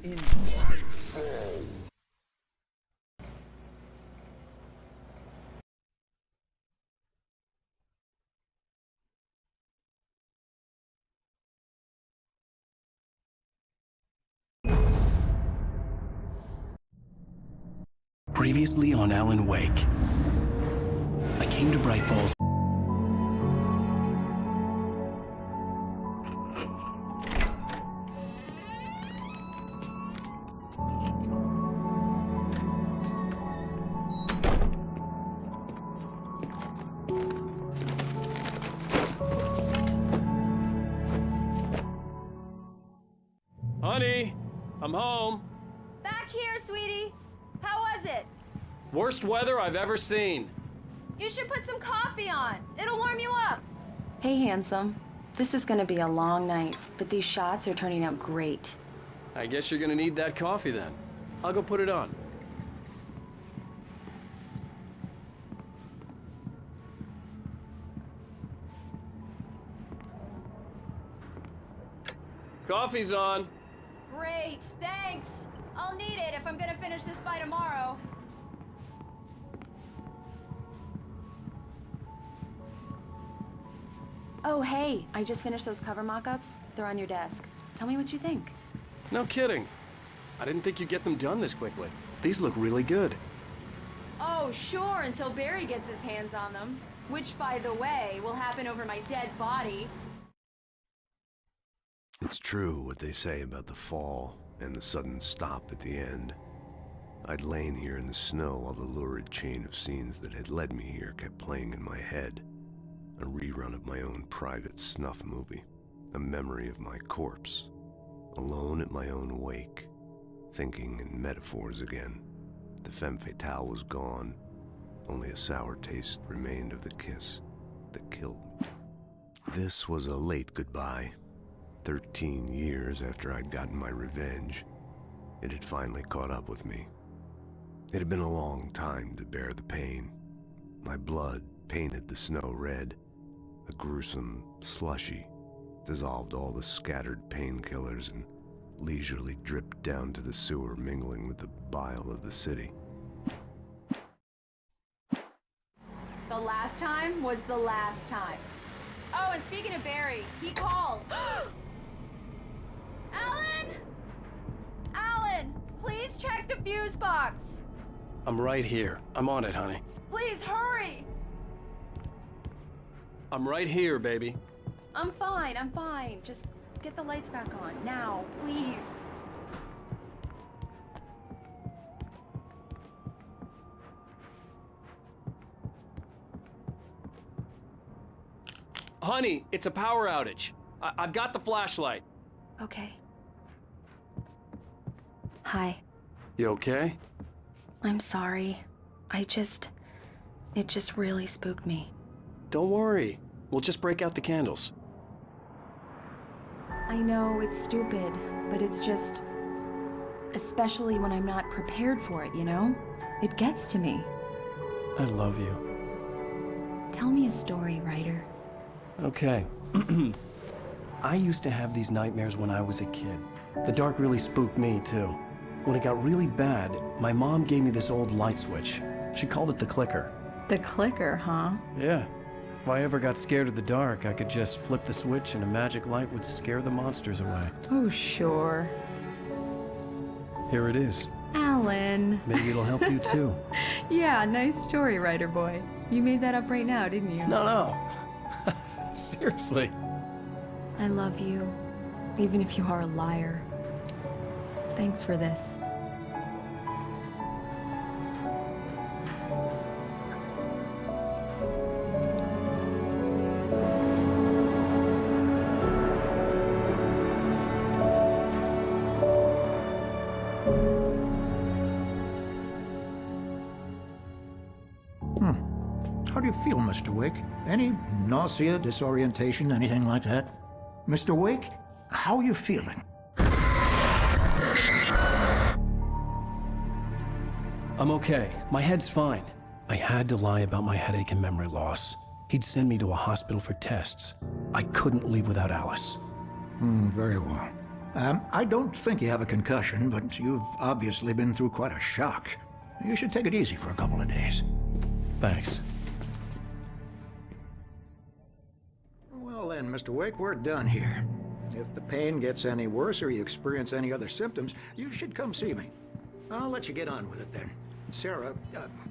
In Previously on Alan Wake. I came to Bright Falls. Honey, I'm home. Back here, sweetie. How was it? Worst weather I've ever seen. You should put some coffee on. It'll warm you up. Hey, handsome. This is gonna be a long night, but these shots are turning out great. I guess you're gonna need that coffee then. I'll go put it on. Coffee's on. Great, thanks. I'll need it if I'm gonna finish this by tomorrow. Oh, hey, I just finished those cover mock-ups. They're on your desk. Tell me what you think. No kidding. I didn't think you'd get them done this quickly. These look really good. Oh, sure, until Barry gets his hands on them. Which, by the way, will happen over my dead body. It's true what they say about the fall and the sudden stop at the end. I'd lain here in the snow while the lurid chain of scenes that had led me here kept playing in my head. A rerun of my own private snuff movie. A memory of my corpse. Alone at my own wake. Thinking in metaphors again. The femme fatale was gone. Only a sour taste remained of the kiss that killed me. This was a late goodbye. 13 years after I'd gotten my revenge, it had finally caught up with me. It had been a long time to bear the pain. My blood painted the snow red. A gruesome slushy dissolved all the scattered painkillers and leisurely dripped down to the sewer, mingling with the bile of the city. The last time was the last time. Oh, and speaking of Barry, he called. Alan! Alan, please check the fuse box. I'm right here. I'm on it, honey. Please hurry. I'm right here, baby. I'm fine, I'm fine. Just get the lights back on, now, please. Honey, it's a power outage. I've got the flashlight. Okay. Hi. You okay? I'm sorry. It just really spooked me. Don't worry. We'll just break out the candles. I know it's stupid, but it's just... especially when I'm not prepared for it, you know? It gets to me. I love you. Tell me a story, writer. Okay. I used to have these nightmares when I was a kid. The dark really spooked me, too. When it got really bad, my mom gave me this old light switch. She called it the clicker. The clicker, huh? Yeah. If I ever got scared of the dark, I could just flip the switch and a magic light would scare the monsters away. Oh, sure. Here it is. Alan. Maybe it'll help you, too. Yeah, nice story, writer boy. You made that up right now, didn't you? No. Seriously. I love you, even if you are a liar. Thanks for this. How do you feel, Mr. Wake? Any nausea, disorientation, anything like that? Mr. Wake, how are you feeling? I'm okay. My head's fine. I had to lie about my headache and memory loss. He'd send me to a hospital for tests. I couldn't leave without Alice. Very well. I don't think you have a concussion, but you've obviously been through quite a shock. You should take it easy for a couple of days. Thanks. Well then, Mr. Wake, we're done here. If the pain gets any worse or you experience any other symptoms, you should come see me. I'll let you get on with it then. Sarah,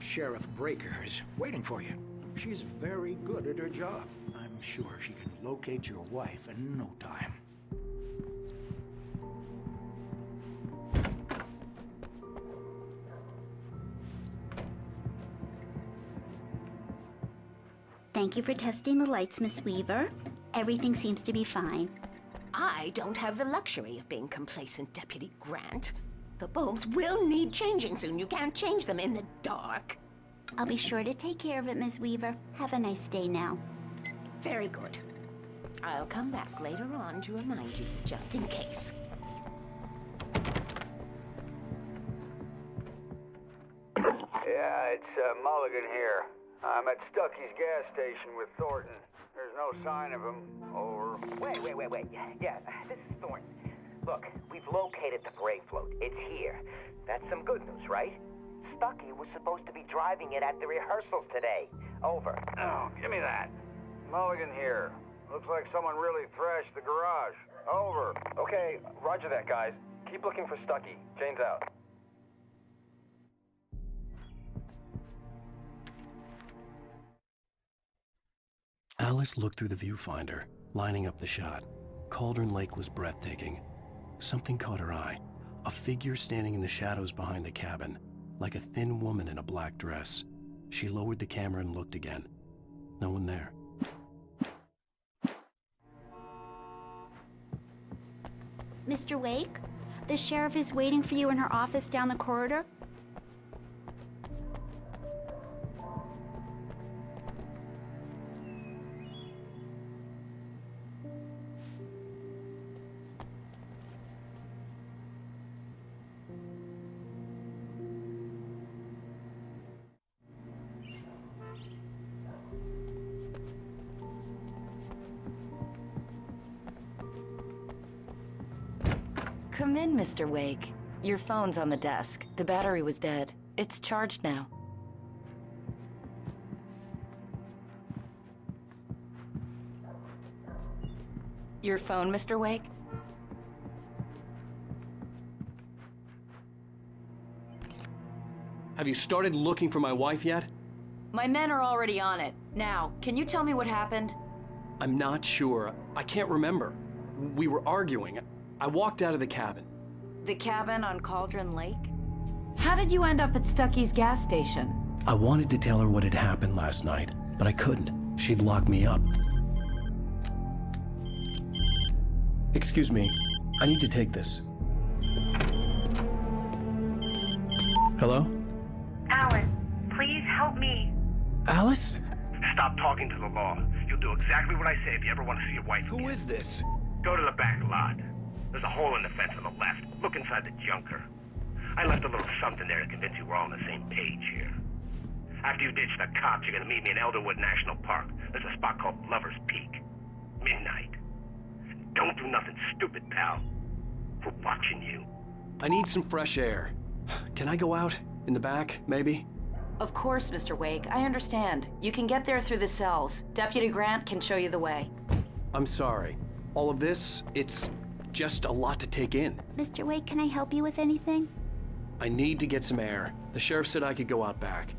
Sheriff Breaker, is waiting for you. She's very good at her job. I'm sure she can locate your wife in no time. Thank you for testing the lights, Miss Weaver. Everything seems to be fine. I don't have the luxury of being complacent, Deputy Grant. The bulbs will need changing soon. You can't change them in the dark. I'll be sure to take care of it, Miss Weaver. Have a nice day now. Very good. I'll come back later on to remind you, just in case. Yeah, it's Mulligan here. I'm at Stucky's gas station with Thornton. There's no sign of him. Over. Wait. Yeah, this is Thornton. Look, we've located the brake float. It's here. That's some good news, right? Stucky was supposed to be driving it at the rehearsals today. Over. Oh, give me that. Mulligan here. Looks like someone really thrashed the garage. Over. Okay, roger that, guys. Keep looking for Stucky. Jane's out. Alice looked through the viewfinder, lining up the shot. Cauldron Lake was breathtaking. Something caught her eye. A figure standing in the shadows behind the cabin, like a thin woman in a black dress. She lowered the camera and looked again. No one there. Mr. Wake, the sheriff is waiting for you in her office down the corridor. Come in, Mr. Wake. Your phone's on the desk. The battery was dead. It's charged now. Your phone, Mr. Wake? Have you started looking for my wife yet? My men are already on it. Now, can you tell me what happened? I'm not sure. I can't remember. We were arguing. I walked out of the cabin. The cabin on Cauldron Lake? How did you end up at Stucky's gas station? I wanted to tell her what had happened last night, but I couldn't. She'd lock me up. Excuse me. I need to take this. Hello? Alan, please help me. Alice? Stop talking to the law. You'll do exactly what I say if you ever want to see your wife again. Who is this? Go to the back lot. There's a hole in the fence on the left. Look inside the junker. I left a little something there to convince you we're all on the same page here. After you ditch the cops, you're gonna meet me in Elderwood National Park. There's a spot called Lover's Peak. Midnight. Don't do nothing stupid, pal. We're watching you. I need some fresh air. Can I go out? In the back, maybe? Of course, Mr. Wake. I understand. You can get there through the cells. Deputy Grant can show you the way. I'm sorry. All of this, it's just a lot to take in. Mr. Wake, can I help you with anything? I need to get some air. The sheriff said I could go out back.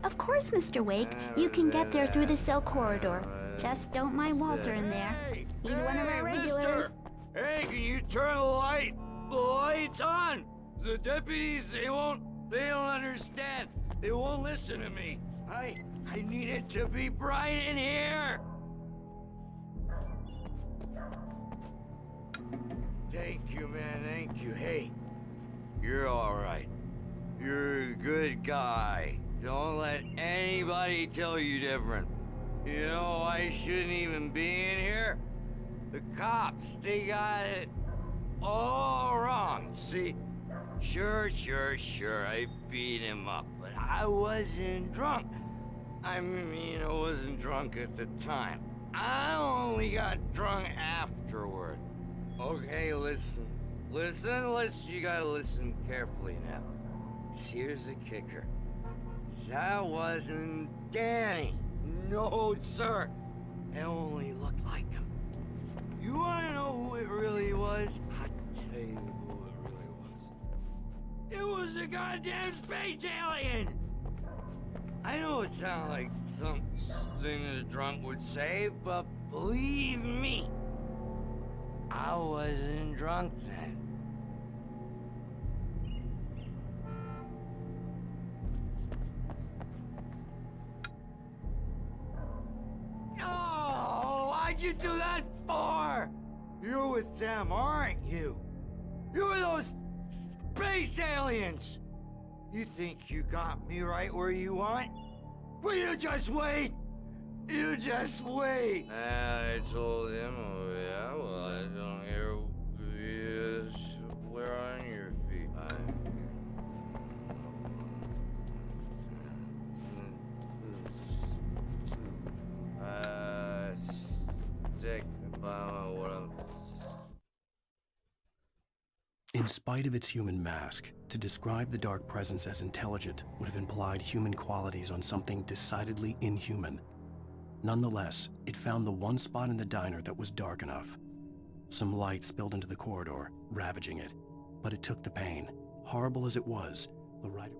Of course, Mr. Wake. You can get there through the cell corridor. Just don't mind Walter in there. He's one of our regulars. Hey, can you turn the lights on? The deputies, they don't understand. They won't listen to me. I need it to be bright in here. Thank you, man, thank you. Hey, you're all right. You're a good guy. Don't let anybody tell you different. You know, I shouldn't even be in here. The cops, they got it all wrong. See, sure, I beat him up, but I wasn't drunk. I mean, I wasn't drunk at the time. I only got drunk afterward. Okay, listen. Listen, you gotta listen carefully now. Here's the kicker. That wasn't Danny. No, sir. It only looked like him. You wanna know who it really was? I'll tell you who it really was. It was a goddamn space alien! I know it sounds like something a drunk would say, but believe me, I wasn't drunk then. Oh, why'd you do that for? You're with them, aren't you? You're those space aliens! You think you got me right where you want? Well, you just wait! You just wait! I told him, oh yeah, well, I don't hear you swear on your feet. Stick by what I'm... In spite of its human mask, to describe the dark presence as intelligent would have implied human qualities on something decidedly inhuman. Nonetheless, it found the one spot in the diner that was dark enough. Some light spilled into the corridor, ravaging it, but it took the pain. Horrible as it was, the writer...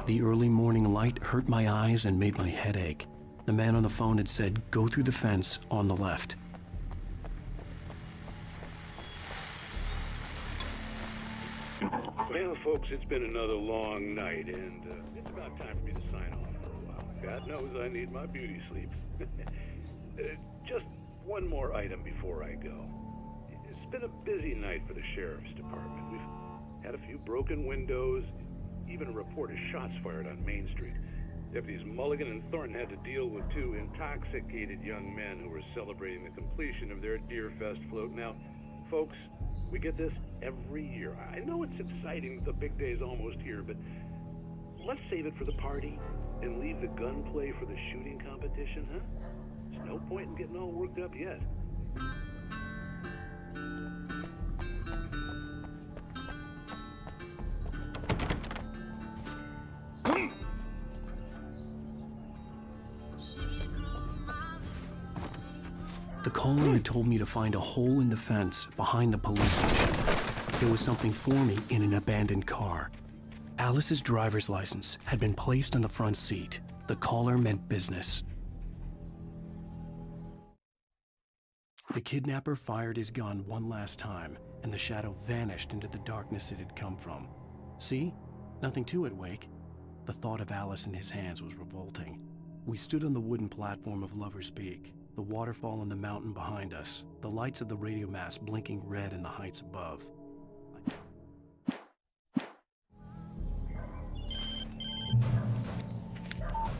The early morning light hurt my eyes and made my head ache. The man on the phone had said, "Go through the fence on the left." Well, folks, it's been another long night, and it's about time for me to sign off for a while. God knows I need my beauty sleep. Just one more item before I go. It's been a busy night for the Sheriff's Department. We've had a few broken windows, even a report of shots fired on Main Street. Deputies Mulligan and Thornton had to deal with two intoxicated young men who were celebrating the completion of their Deerfest float. Now, folks, we get this every year. I know it's exciting that the big day's almost here, but let's save it for the party and leave the gunplay for the shooting competition, huh? There's no point in getting all worked up yet. The caller had told me to find a hole in the fence behind the police station. There was something for me in an abandoned car. Alice's driver's license had been placed on the front seat. The caller meant business. The kidnapper fired his gun one last time, and the shadow vanished into the darkness it had come from. See? Nothing to it, Wake. The thought of Alice in his hands was revolting. We stood on the wooden platform of Lover's Peak, the waterfall on the mountain behind us, the lights of the radio mast blinking red in the heights above.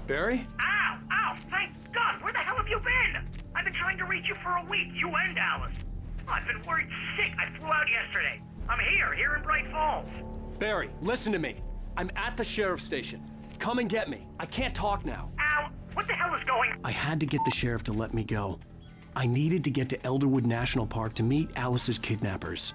Barry? Ow! Ow! Thank God! Where the hell have you been? I've been trying to reach you for a week, you and Alice. I've been worried sick. I flew out yesterday. I'm here in Bright Falls. Barry, listen to me. I'm at the sheriff's station. Come and get me. I can't talk now. Ow! What the hell is going on? I had to get the sheriff to let me go. I needed to get to Elderwood National Park to meet Alice's kidnappers.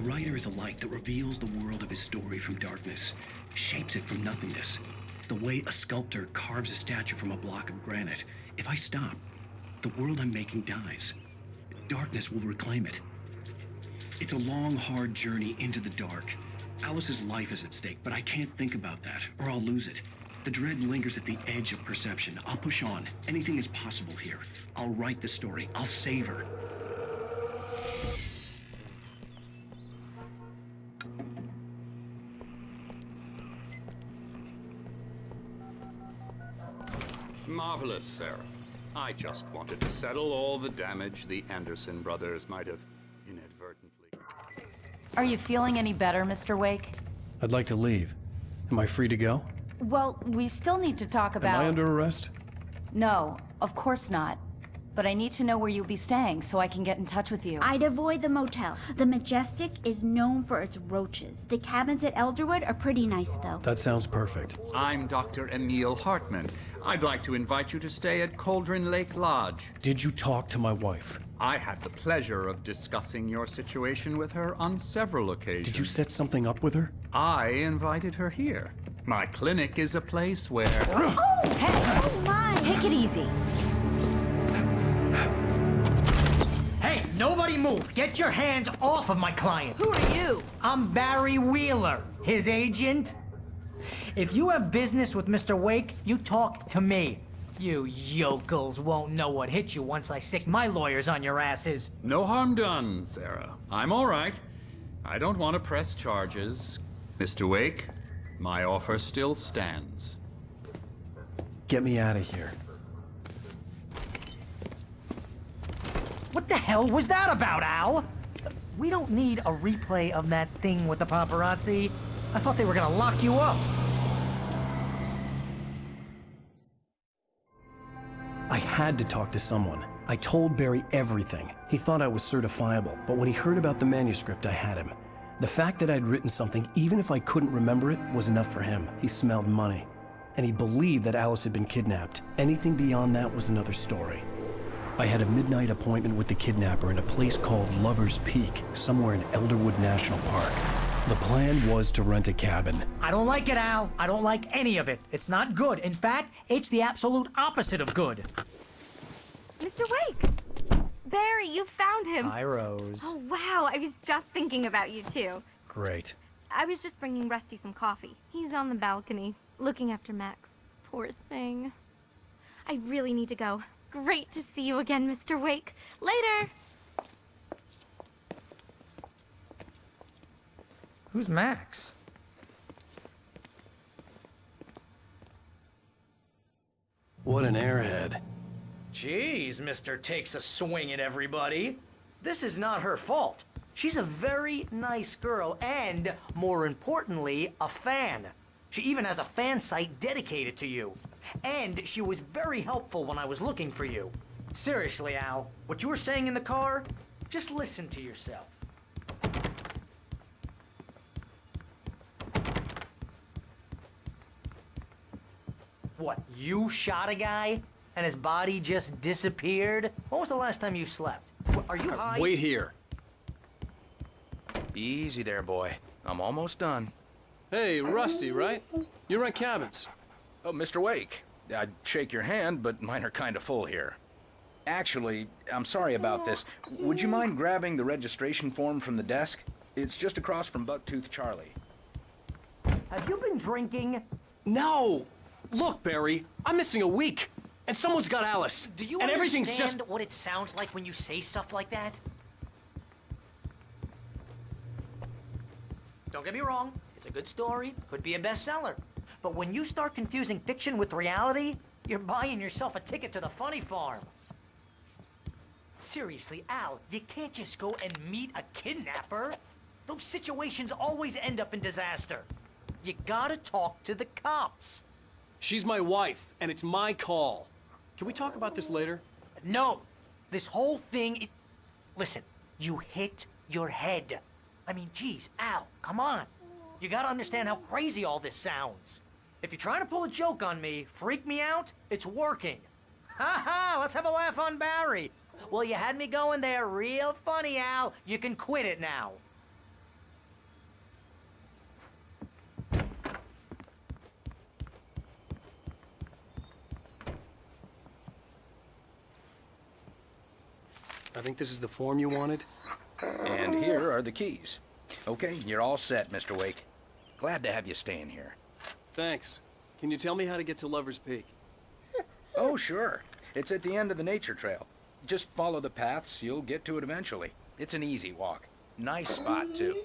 writer is a light that reveals the world of his story from darkness, shapes it from nothingness. The way a sculptor carves a statue from a block of granite. If I stop, the world I'm making dies. Darkness will reclaim it. It's a long, hard journey into the dark. Alice's life is at stake, but I can't think about that, or I'll lose it. The dread lingers at the edge of perception. I'll push on. Anything is possible here. I'll write the story. I'll save her. Marvelous, Sarah. I just wanted to settle all the damage the Anderson brothers might have inadvertently... Are you feeling any better, Mr. Wake? I'd like to leave. Am I free to go? Well, we still need to talk about... Am I under arrest? No, of course not. But I need to know where you'll be staying so I can get in touch with you. I'd avoid the motel. The Majestic is known for its roaches. The cabins at Elderwood are pretty nice, though. That sounds perfect. I'm Dr. Emil Hartman. I'd like to invite you to stay at Cauldron Lake Lodge. Did you talk to my wife? I had the pleasure of discussing your situation with her on several occasions. Did you set something up with her? I invited her here. My clinic is a place where... Oh, hey! Oh, my! Take it easy. Hey, nobody move! Get your hands off of my client! Who are you? I'm Barry Wheeler, his agent. If you have business with Mr. Wake, you talk to me. You yokels won't know what hit you once I sick my lawyers on your asses. No harm done, Sarah. I'm all right. I don't want to press charges. Mr. Wake, my offer still stands. Get me out of here. What the hell was that about, Al? We don't need a replay of that thing with the paparazzi. I thought they were gonna lock you up. I had to talk to someone. I told Barry everything. He thought I was certifiable, but when he heard about the manuscript, I had him. The fact that I'd written something, even if I couldn't remember it, was enough for him. He smelled money. And he believed that Alice had been kidnapped. Anything beyond that was another story. I had a midnight appointment with the kidnapper in a place called Lover's Peak, somewhere in Elderwood National Park. The plan was to rent a cabin. I don't like it, Al. I don't like any of it. It's not good. In fact, it's the absolute opposite of good. Mr. Wake! Barry, you found him! Hi, Rose. Oh, wow. I was just thinking about you, too. Great. I was just bringing Rusty some coffee. He's on the balcony, looking after Max. Poor thing. I really need to go. Great to see you again, Mr. Wake. Later! Who's Max? What an airhead. Jeez, Mr. Takes a swing at everybody. This is not her fault. She's a very nice girl and, more importantly, a fan. She even has a fan site dedicated to you. And she was very helpful when I was looking for you. Seriously, Al, what you were saying in the car, just listen to yourself. What, you shot a guy and his body just disappeared? When was the last time you slept? Are you high? Wait here. Easy there, boy. I'm almost done. Hey, Rusty, right? You rent cabins. Oh, Mr. Wake. I'd shake your hand, but mine are kind of full here. Actually, I'm sorry about this. Would you mind grabbing the registration form from the desk? It's just across from Bucktooth Charlie. Have you been drinking? No! Look, Barry, I'm missing a week, and someone's got Alice. Do you and everything's understand just... what it sounds like when you say stuff like that? Don't get me wrong, it's a good story, could be a bestseller. But when you start confusing fiction with reality, you're buying yourself a ticket to the funny farm. Seriously, Al, you can't just go and meet a kidnapper. Those situations always end up in disaster. You gotta talk to the cops. She's my wife, and it's my call. Can we talk about this later? No. This whole thing... Listen, you hit your head. I mean, geez, Al, come on. You gotta understand how crazy all this sounds. If you're trying to pull a joke on me, freak me out, it's working. Ha ha, let's have a laugh on Barry. Well, you had me going there real funny, Al. You can quit it now. I think this is the form you wanted. And here are the keys. Okay, you're all set, Mr. Wake. Glad to have you staying here. Thanks. Can you tell me how to get to Lover's Peak? Oh, sure. It's at the end of the nature trail. Just follow the paths, you'll get to it eventually. It's an easy walk. Nice spot, too.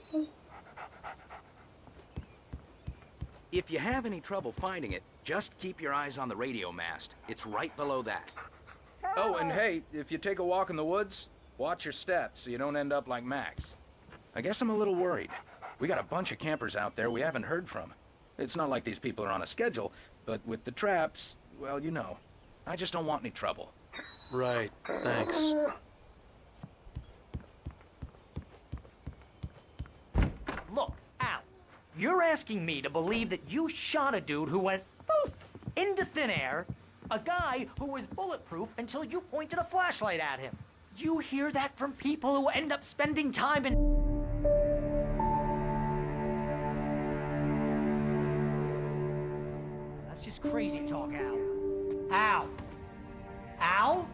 If you have any trouble finding it, just keep your eyes on the radio mast. It's right below that. Oh, and hey, if you take a walk in the woods, watch your steps so you don't end up like Max. I guess I'm a little worried. We got a bunch of campers out there we haven't heard from. It's not like these people are on a schedule, but with the traps, well, you know. I just don't want any trouble. Right, thanks. Look, Al, you're asking me to believe that you shot a dude who went poof into thin air, a guy who was bulletproof until you pointed a flashlight at him. You hear that from people who end up spending time in... That's just crazy talk, Al. Al? Al?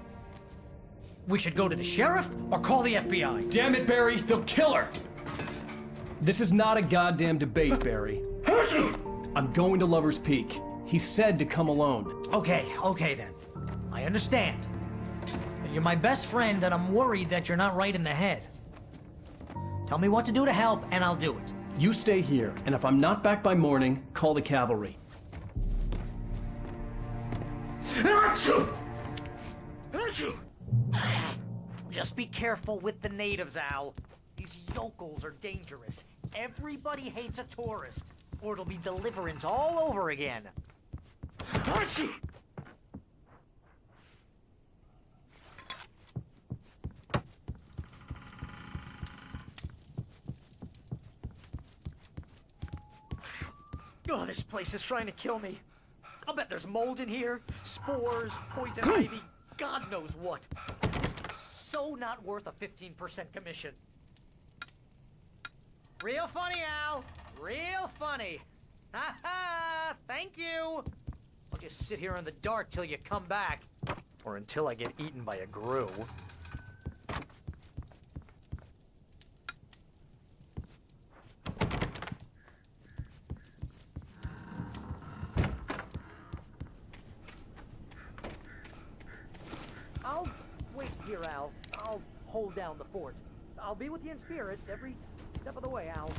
We should go to the sheriff or call the FBI. Damn it, Barry, they'll kill her! This is not a goddamn debate, Barry. I'm going to Lover's Peak. He said to come alone. Okay then. I understand. You're my best friend, and I'm worried that you're not right in the head. Tell me what to do to help, and I'll do it. You stay here, and if I'm not back by morning, call the cavalry. Just be careful with the natives, Al. These yokels are dangerous. Everybody hates a tourist, or it'll be deliverance all over again. Oh, this place is trying to kill me. I'll bet there's mold in here, spores, poison ivy, God knows what. It's so not worth a 15% commission. Real funny, Al. Real funny. Ha ha! Thank you. I'll just sit here in the dark till you come back. Or until I get eaten by a grue. I'll wait here, Al. I'll hold down the fort. I'll be with you in spirit every step of the way, Al.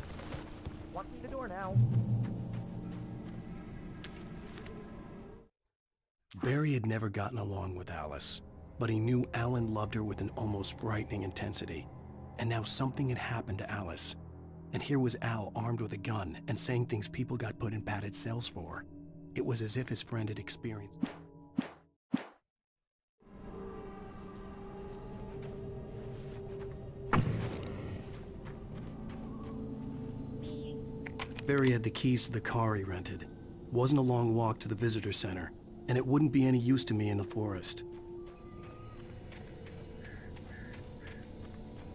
Locking the door now. Barry had never gotten along with Alice, but he knew Alan loved her with an almost frightening intensity. And now something had happened to Alice. And here was Al armed with a gun and saying things people got put in padded cells for. It was as if his friend had experienced... Barry had the keys to the car he rented. Wasn't a long walk to the visitor center, and it wouldn't be any use to me in the forest.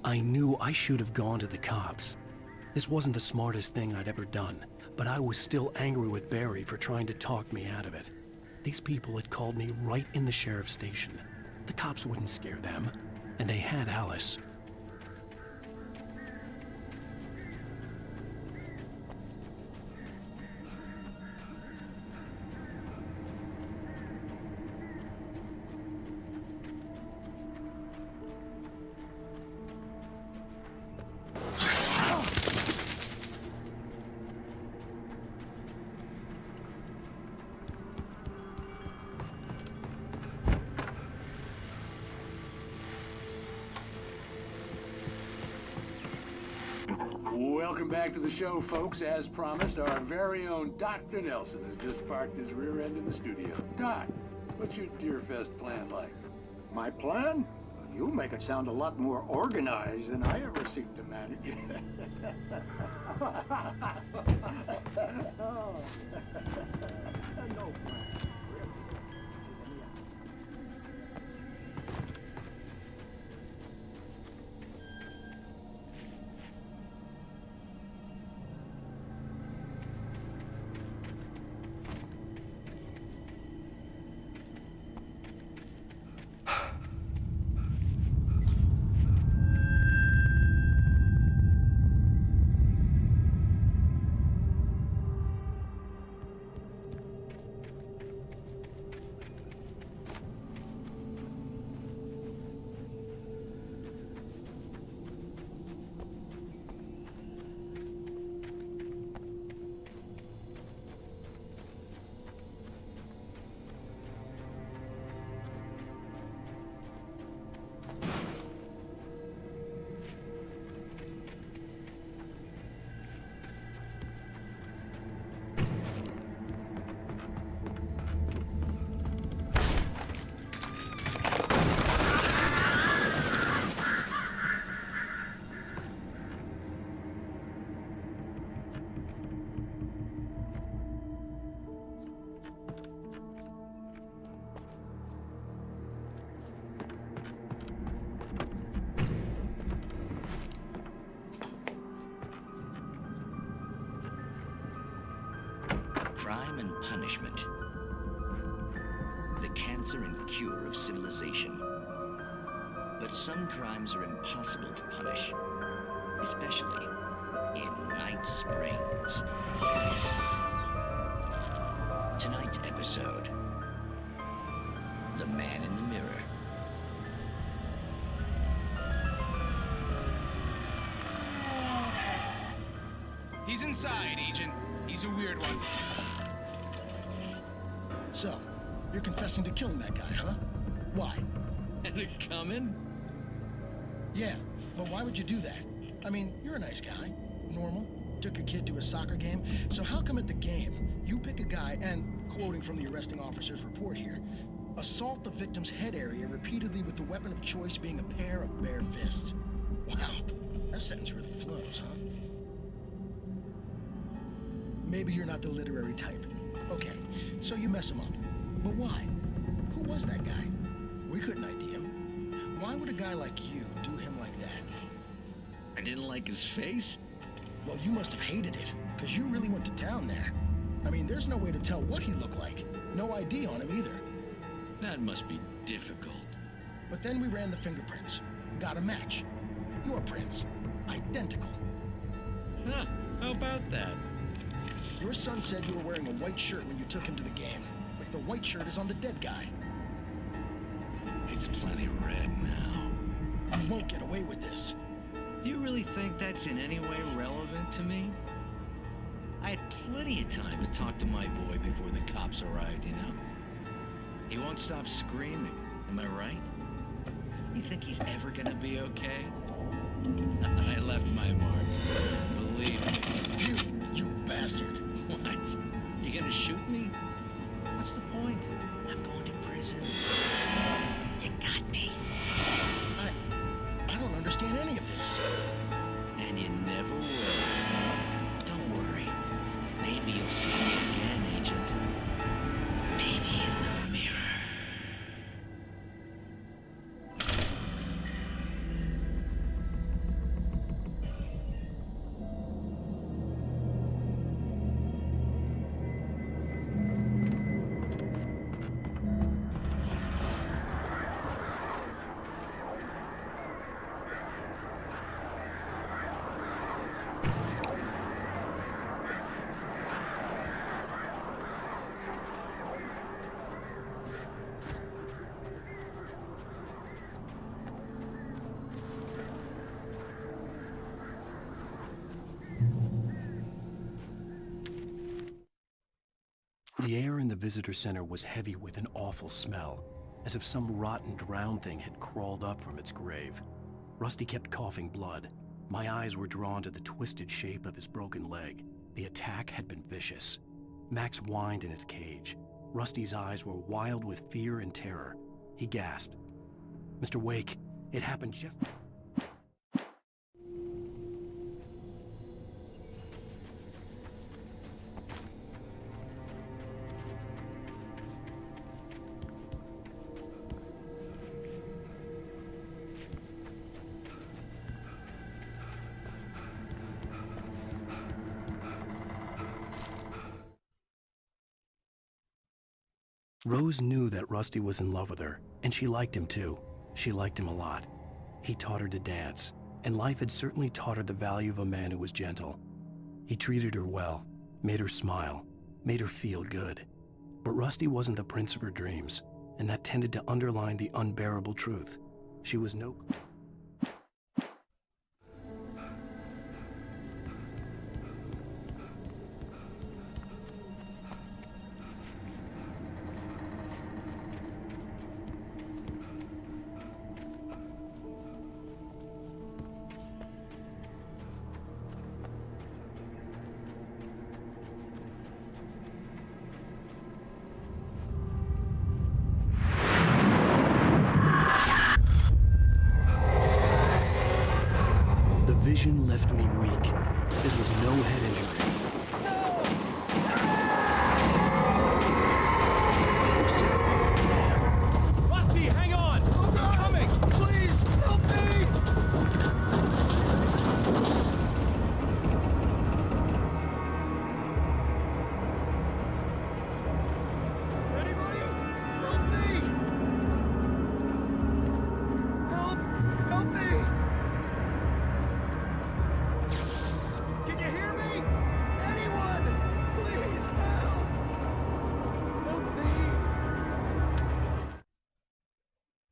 I knew I should have gone to the cops. This wasn't the smartest thing I'd ever done, but I was still angry with Barry for trying to talk me out of it. These people had called me right in the sheriff's station. The cops wouldn't scare them, and they had Alice. Welcome back to the show, folks. As promised, our very own Dr. Nelson has just parked his rear end in the studio. Doc, what's your Deerfest plan like? My plan? You make it sound a lot more organized than I ever seem to manage. Oh. No plan. punishment. The cancer and cure of civilization. But some crimes are impossible to punish, especially in Night Springs. Tonight's episode, The Man in the Mirror. He's inside, Agent. He's a weird one. So, you're confessing to killing that guy, huh? Why? Had it coming? Yeah, but why would you do that? I mean, you're a nice guy. Normal. Took a kid to a soccer game. So how come at the game, you pick a guy and, quoting from the arresting officer's report here, assault the victim's head area repeatedly with the weapon of choice being a pair of bare fists? Wow, that sentence really flows, huh? Maybe you're not the literary type. Okay, so you mess him up. But why? Who was that guy? We couldn't ID him. Why would a guy like you do him like that? I didn't like his face? Well, you must have hated it, because you really went to town there. I mean, there's no way to tell what he looked like. No ID on him either. That must be difficult. But then we ran the fingerprints. Got a match. Your prints. Identical. Huh, how about that? Your son said you were wearing a white shirt when you took him to the game. But the white shirt is on the dead guy. It's plenty red now. You won't get away with this. Do you really think that's in any way relevant to me? I had plenty of time to talk to my boy before the cops arrived, you know? He won't stop screaming, am I right? You think he's ever gonna be okay? I left my mark. Believe me. You bastard. What? You gonna shoot me? What's the point? I'm going to prison. You got me. I don't understand any of this. And you never will. Don't worry. Maybe you'll see me again, Agent. Maybe in the mirror. The air in the visitor center was heavy with an awful smell, as if some rotten drowned thing had crawled up from its grave. Rusty kept coughing blood. My eyes were drawn to the twisted shape of his broken leg. The attack had been vicious. Max whined in his cage. Rusty's eyes were wild with fear and terror. He gasped. "Mr. Wake, it happened just..." Rose knew that Rusty was in love with her, and she liked him too. She liked him a lot. He taught her to dance, and life had certainly taught her the value of a man who was gentle. He treated her well, made her smile, made her feel good. But Rusty wasn't the prince of her dreams, and that tended to underline the unbearable truth. She was no... vision left me weak. This was no head injury. Rusty, hang on! I'm coming! Please, help me!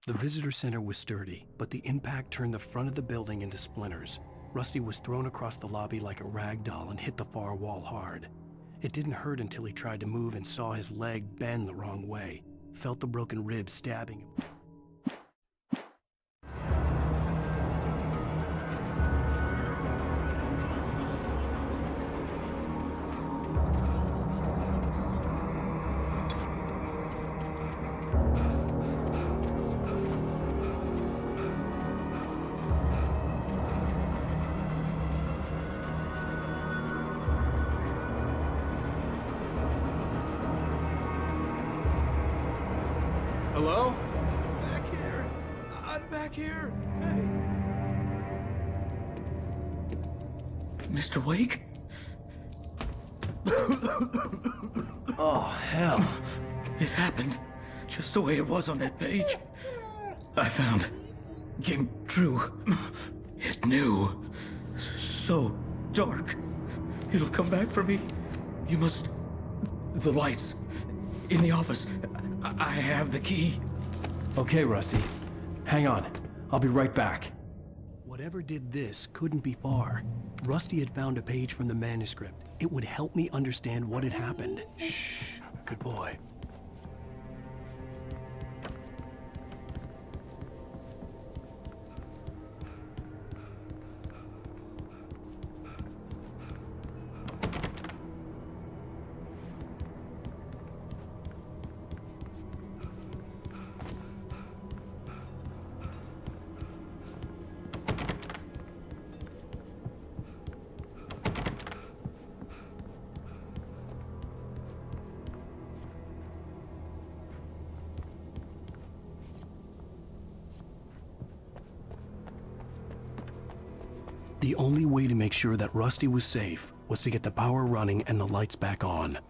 The visitor center was sturdy, but the impact turned the front of the building into splinters. Rusty was thrown across the lobby like a rag doll and hit the far wall hard. It didn't hurt until he tried to move and saw his leg bend the wrong way, felt the broken ribs stabbing him. Hello? Back here. I'm back here. Hey. Mr. Wake? Oh, hell. It happened just the way it was on that page. I found. Came true. It knew. So dark. It'll come back for me. You must... The lights. In the office. I have the key. Okay, Rusty. Hang on. I'll be right back. Whatever did this couldn't be far. Rusty had found a page from the manuscript. It would help me understand what had happened. Shh. Good boy. The only way to make sure that Rusty was safe was to get the power running and the lights back on.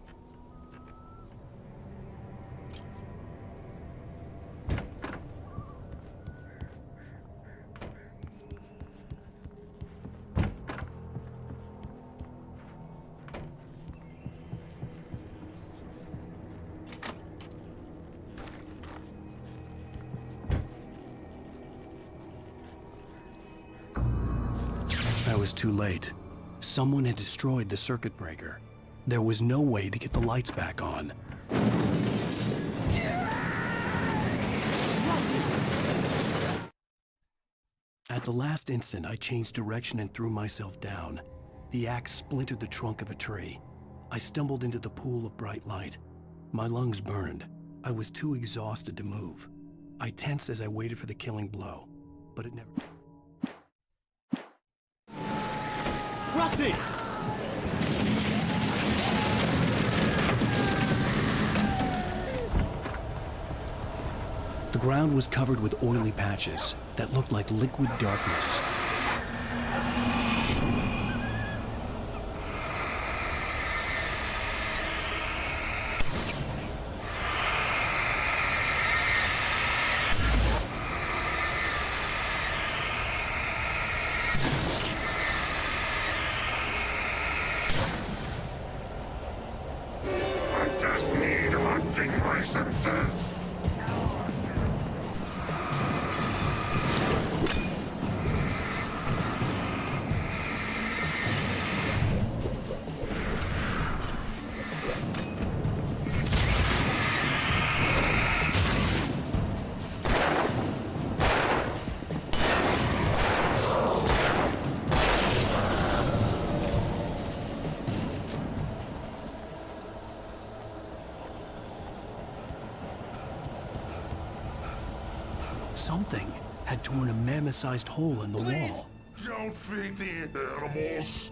I was too late. Someone had destroyed the circuit breaker. There was no way to get the lights back on. At the last instant, I changed direction and threw myself down. The axe splintered the trunk of a tree. I stumbled into the pool of bright light. My lungs burned. I was too exhausted to move. I tensed as I waited for the killing blow, but it never... Rusty! The ground was covered with oily patches that looked like liquid darkness. I just need hunting licenses. Something had torn a mammoth-sized hole in the wall. Don't feed the animals.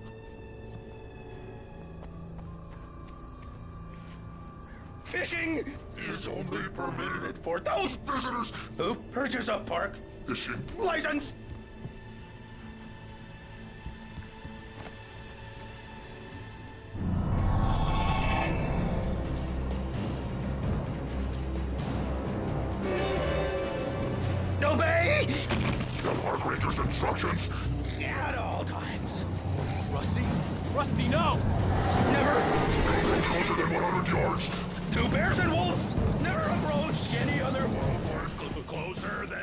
Fishing is only permitted for those visitors who purchase a park fishing license. Obey the park ranger's instructions at all times. Rusty? Rusty, no! Never. Anything closer than 100 yards. To bears and wolves, never approach any other wildlife closer than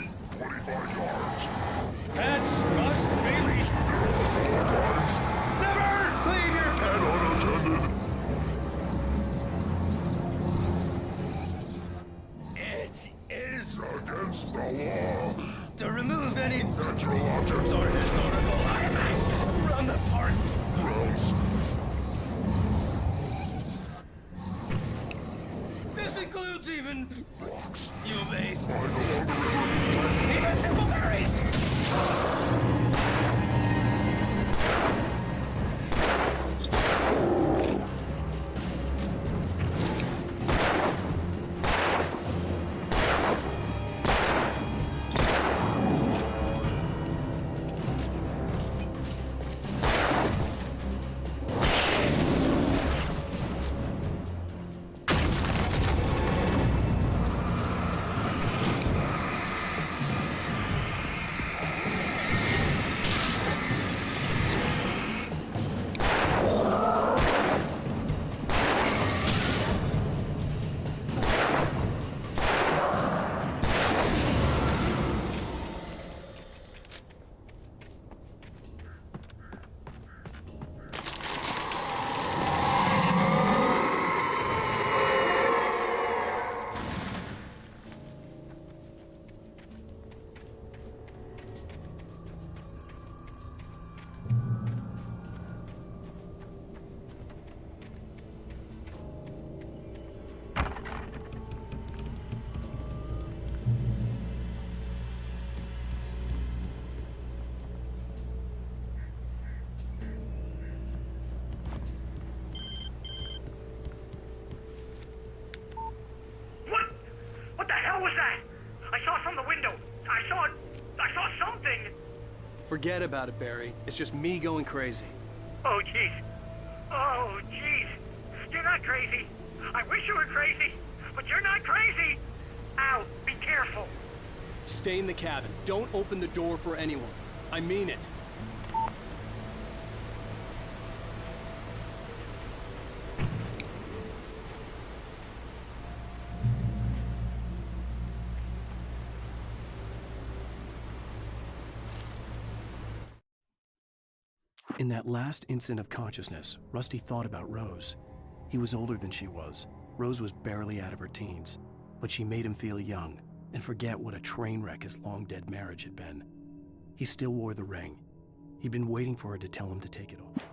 against the law. To remove any Natural objects or historical artifacts from the park. grounds. This includes even Blocks. UV. I no longer Even simple berries. What the hell was that? I saw from the window. I saw something. Forget about it, Barry. It's just me going crazy. Oh, jeez. Oh, jeez. You're not crazy. I wish you were crazy, but you're not crazy. Ow, be careful. Stay in the cabin. Don't open the door for anyone. I mean it. In that last instant of consciousness, Rusty thought about Rose. He was older than she was. Rose was barely out of her teens, but she made him feel young and forget what a train wreck his long-dead marriage had been. He still wore the ring. He'd been waiting for her to tell him to take it off.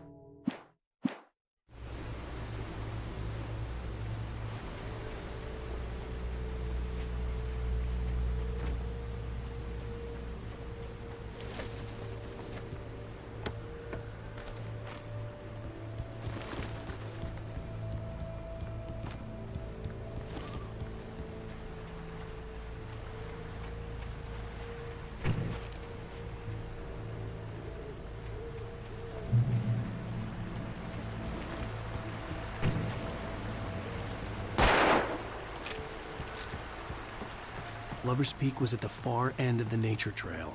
Lover's Peak was at the far end of the nature trail.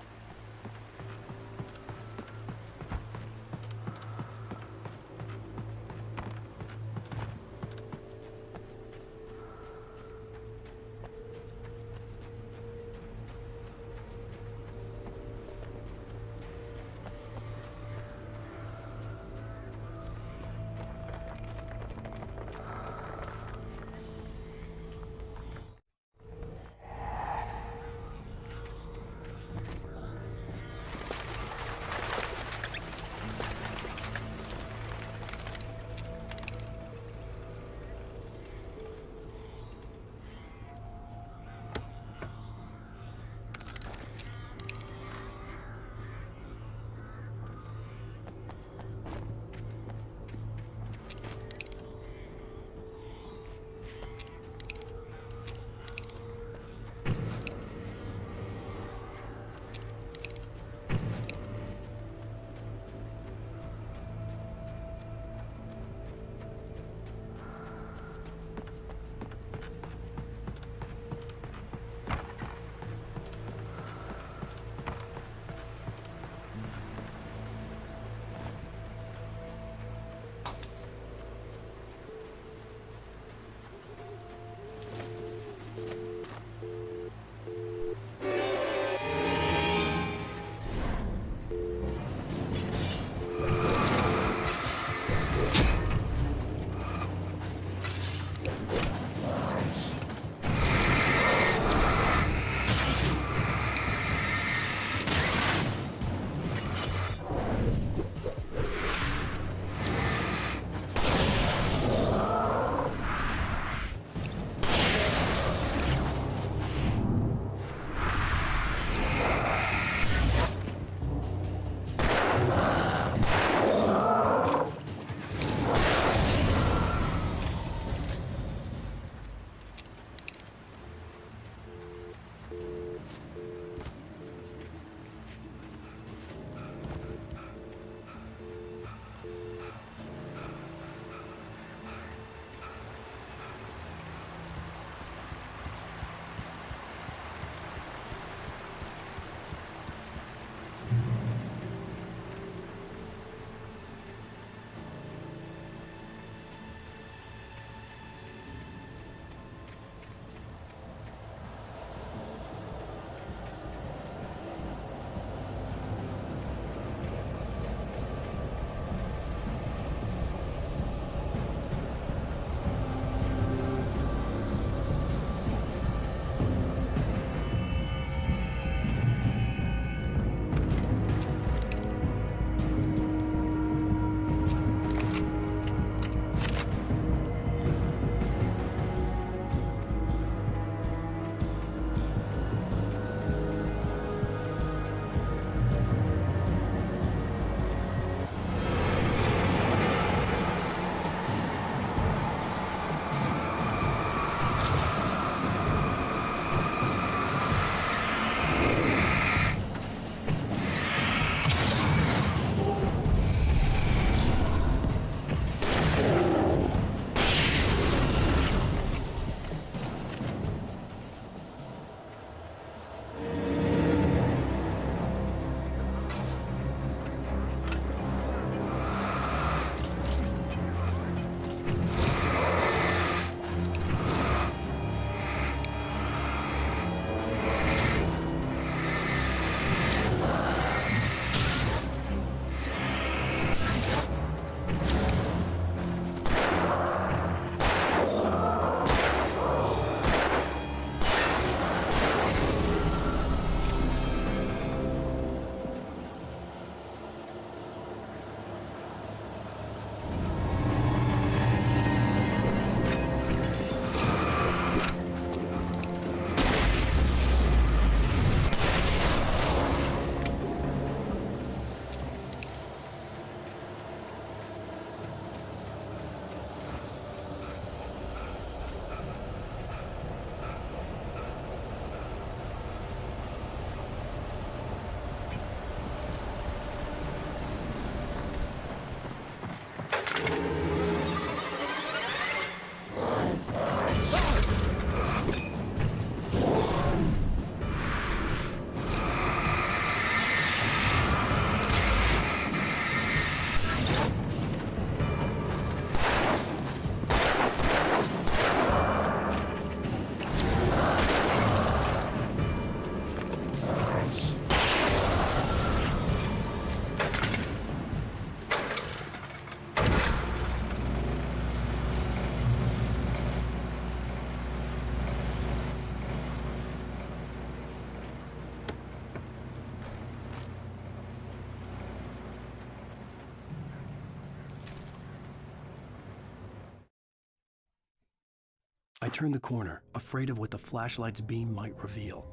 turned the corner, afraid of what the flashlight's beam might reveal.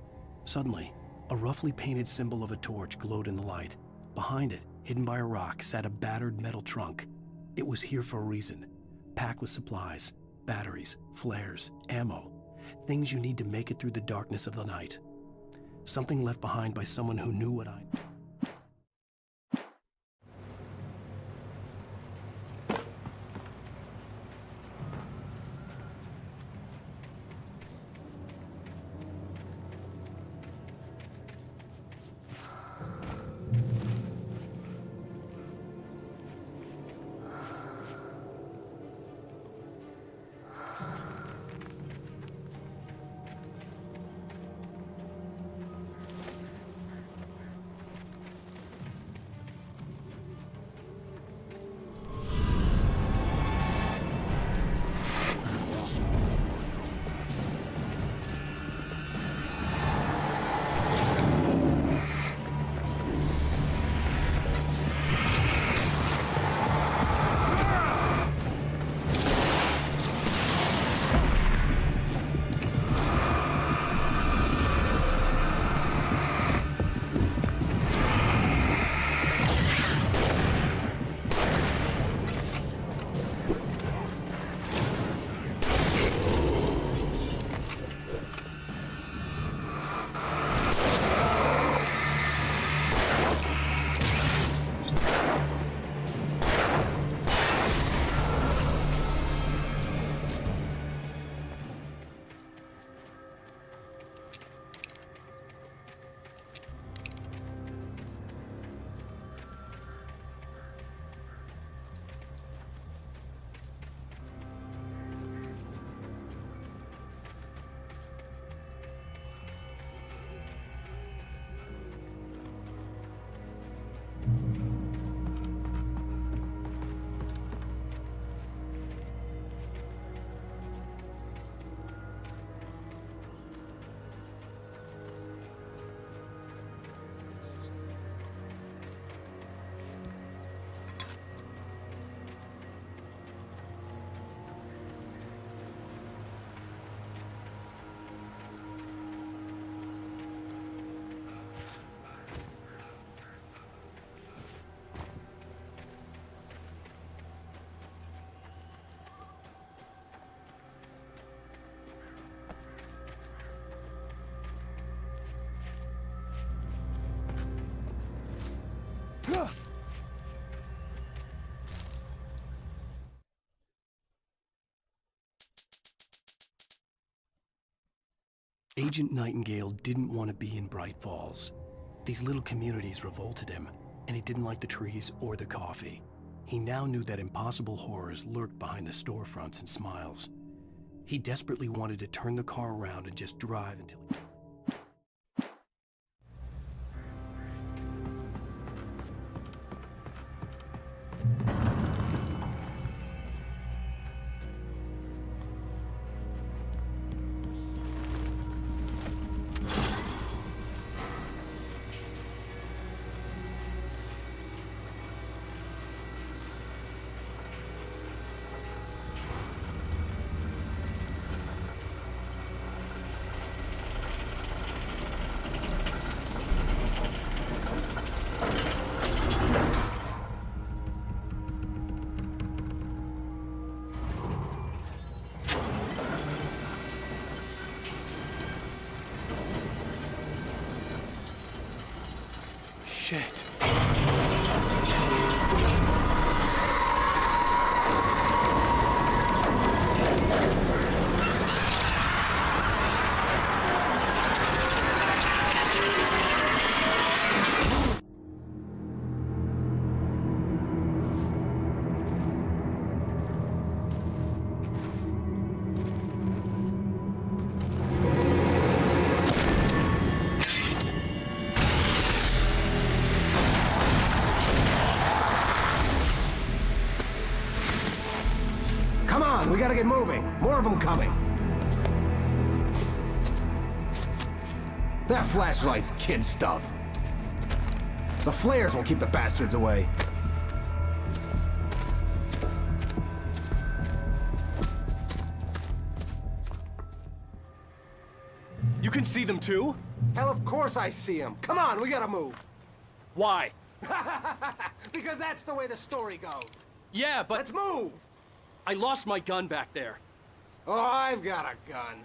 Suddenly, a roughly painted symbol of a torch glowed in the light. Behind it, hidden by a rock, sat a battered metal trunk. It was here for a reason, packed with supplies, batteries, flares, ammo, things you need to make it through the darkness of the night. Something left behind by someone who knew what I knew. Agent Nightingale didn't want to be in Bright Falls. These little communities revolted him, and he didn't like the trees or the coffee. He now knew that impossible horrors lurked behind the storefronts and smiles. He desperately wanted to turn the car around and just drive until he... Shit. We gotta get moving. More of them coming. That flashlight's kid stuff. The flares will keep the bastards away. see them too? Hell, of course I see him. Come on, we gotta move. Why? Because that's the way the story goes. Yeah, but... Let's move! I lost my gun back there. Oh, I've got a gun.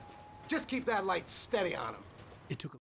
Just keep that light steady on him. It took a